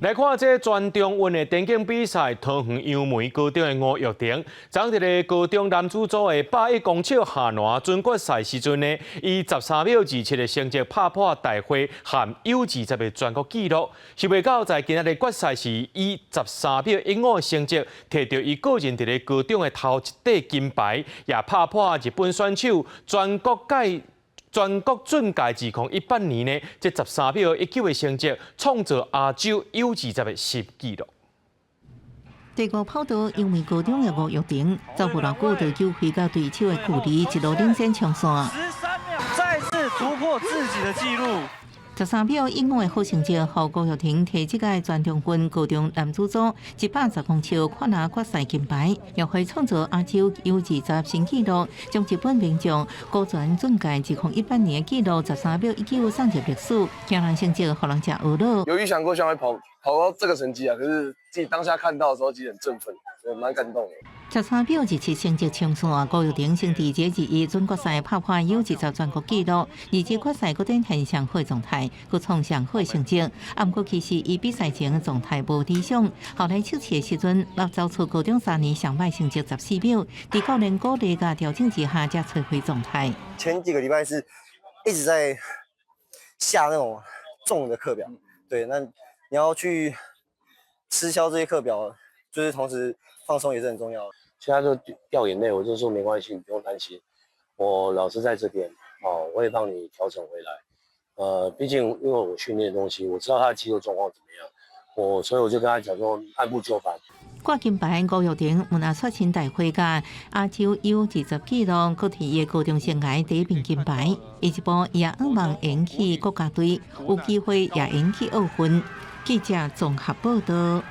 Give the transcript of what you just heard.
来看这全中运的田径比赛，桃园杨梅高中的吴玉婷，昨日的高中男子组的100公尺下栏准决赛时阵呢，以13秒27的成绩拍破大会和 U20的全国纪录，是未到在今仔日决赛时以13秒15的成绩，摕到伊个人伫咧高中的头一块金牌，也拍破日本选手全国准届2018年呢，这13秒19的成绩，创造亚洲 U20的新纪录。第五跑道杨梅高中的吴玉婷，走不偌久就救回到对手的距离，一路领先冲线。13秒，再次突破自己的纪录。13秒15的好成绩，让吴玉婷摕这届全中运高中男子组110公尺跨栏决赛金牌，也会创造亚洲 U20新纪录，将日本名将高全准届2018年的纪录13秒19送入历史，惊人成绩，让人家懊恼。有预想过想会跑到这个成绩啊，可是自己当下看到的时候，其实很振奋，也蛮感动的。13秒27成绩冲线，吴玉婷先伫这21准决赛拍破 U20全国纪录，而这决赛佫展现上好的状态，佫创上好的成绩。不过其实伊比赛前的状态无理想，后来测试的时阵，落走出高中3年上歹成绩14秒，在教练鼓励甲调整之下，才找回状态。前几个礼拜是一直在下那种重的课表，对，那你要去吃消这些课表，就是同时放松也是很重要的。现在就掉眼泪，我就说没关系，你不用担心，我老师在这边，我会帮你调整回来。毕竟因为我训练的东西，我知道他的肌肉状况怎么样，所以我就跟他讲说按部就班。冠金牌吴玉婷有拿出新大会甲亚洲 U20纪录，佫伫伊高中生涯第一面金牌。伊一步也希望引起国家队有机会也引起奥运。记者综合报道。